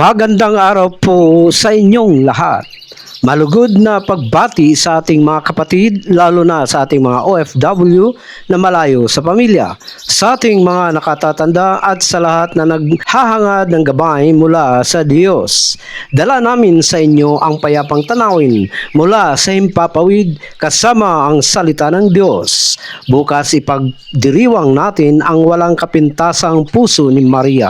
Magandang araw po sa inyong lahat. Malugod na pagbati sa ating mga kapatid, lalo na sa ating mga OFW na malayo sa pamilya, sa ating mga nakatatanda at sa lahat na naghahangad ng gabay mula sa Diyos. Dala namin sa inyo ang payapang tanawin mula sa Himpapawid kasama ang salita ng Diyos. Bukas ipagdiriwang natin ang walang kapintasang puso ni Maria.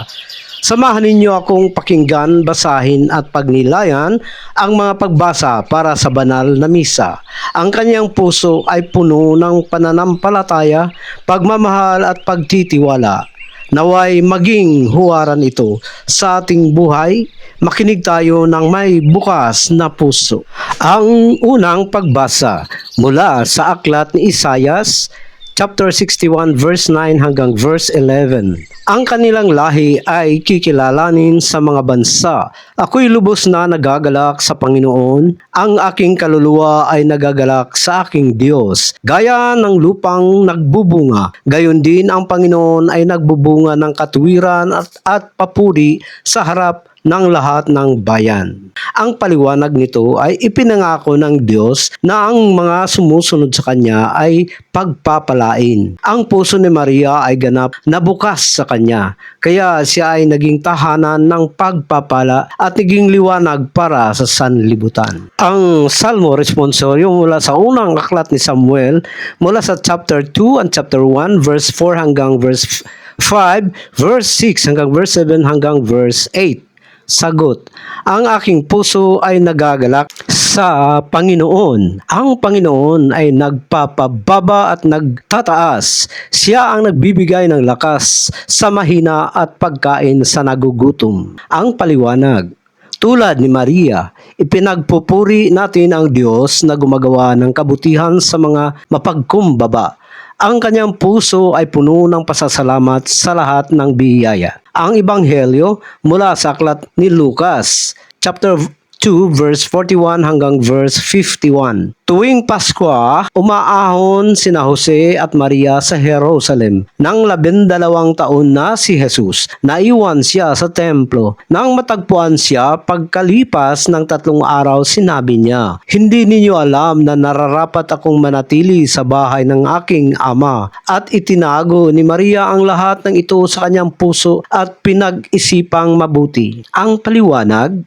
Samahan ninyo akong pakinggan, basahin at pagnilayan ang mga pagbasa para sa banal na misa. Ang kanyang puso ay puno ng pananampalataya, pagmamahal at pagtitiwala. Naway maging huwaran ito sa ating buhay. Makinig tayo ng may bukas na puso. Ang unang pagbasa mula sa aklat ni Isaias, Chapter 61 verse 9 hanggang verse 11. Ang kanilang lahi ay kikilalanin sa mga bansa. Ako'y lubos na nagagalak sa Panginoon. Ang aking kaluluwa ay nagagalak sa aking Diyos. Gaya ng lupang nagbubunga, gayon din ang Panginoon ay nagbubunga ng katuwiran at papuri sa harap ng lahat ng bayan. Ang paliwanag nito ay ipinangako ng Diyos na ang mga sumusunod sa Kanya ay pagpapalain. Ang puso ni Maria ay ganap na bukas sa Kanya, kaya siya ay naging tahanan ng pagpapala at naging liwanag para sa sanlibutan. Ang Salmo Responsorio mula sa unang aklat ni Samuel, mula sa chapter 2 and chapter 1 verse 4 hanggang verse 5, verse 6 hanggang verse 7 hanggang verse 8. Sagot: ang aking puso ay nagagalak sa Panginoon. Ang Panginoon ay nagpapababa at nagtataas. Siya ang nagbibigay ng lakas sa mahina at pagkain sa nagugutom. Ang paliwanag: tulad ni Maria, ipinagpupuri natin ang Diyos na gumagawa ng kabutihan sa mga mapagkumbaba. Ang kanyang puso ay puno ng pasasalamat sa lahat ng biyaya. Ang Ebanghelyo mula sa aklat ni Lucas, chapter 2 verse 41 hanggang verse 51. Tuwing Pasko, umaahon sina Jose at Maria sa Jerusalem. Nang 12 taon na si Jesus, naiwan siya sa templo. Nang matagpuan siya, pagkalipas ng 3 araw, sinabi niya, "Hindi ninyo alam na nararapat akong manatili sa bahay ng aking ama." At itinago ni Maria ang lahat ng ito sa kanyang puso at pinag-isipang mabuti. Ang paliwanag: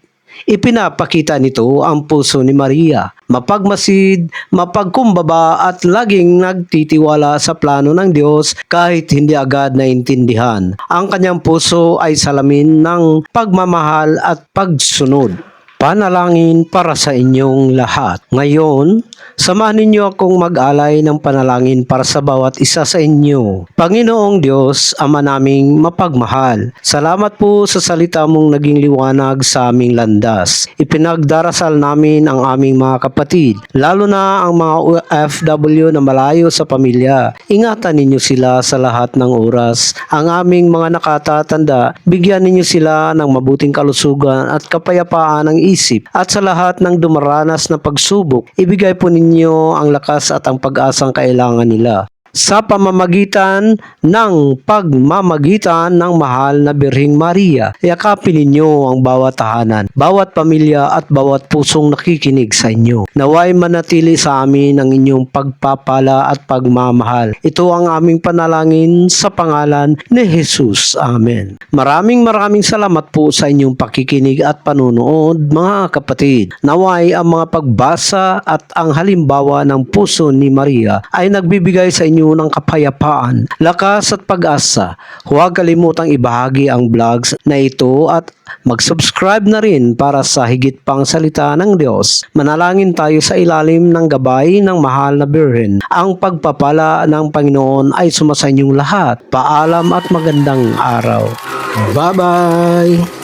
ipinapakita nito ang puso ni Maria, mapagmasid, mapagkumbaba at laging nagtitiwala sa plano ng Diyos kahit hindi agad naintindihan. Ang kanyang puso ay salamin ng pagmamahal at pagsunod. Panalangin para sa inyong lahat. Ngayon, samahan ninyo akong mag-alay ng panalangin para sa bawat isa sa inyo. Panginoong Diyos, Ama naming mapagmahal, salamat po sa salita mong naging liwanag sa aming landas. Ipinagdarasal namin ang aming mga kapatid, lalo na ang mga OFW na malayo sa pamilya. Ingatan ninyo sila sa lahat ng oras. Ang aming mga nakatatanda, bigyan ninyo sila ng mabuting kalusugan at kapayapaan ng isip, at sa lahat ng dumaranas na pagsubok, ibigay po ninyo ang lakas at ang pag-asang kailangan nila. Sa pamamagitan ng mahal na Birheng Maria, yakapin ninyo ang bawat tahanan, bawat pamilya at bawat pusong nakikinig sa inyo. Naway manatili sa amin ang inyong pagpapala at pagmamahal. Ito ang aming panalangin sa pangalan ni Jesus. Amen. Maraming salamat po sa inyong pakikinig at panunood, mga kapatid. Naway ang mga pagbasa at ang halimbawa ng puso ni Maria ay nagbibigay sa inyo ng kapayapaan, lakas at pag-asa. Huwag kalimutang ibahagi ang vlogs na ito at mag-subscribe na rin para sa higit pang salita ng Diyos. Manalangin tayo sa ilalim ng gabay ng mahal na Birhen. Ang pagpapala ng Panginoon ay sumasa inyong lahat. Paalam at magandang araw. Bye-bye!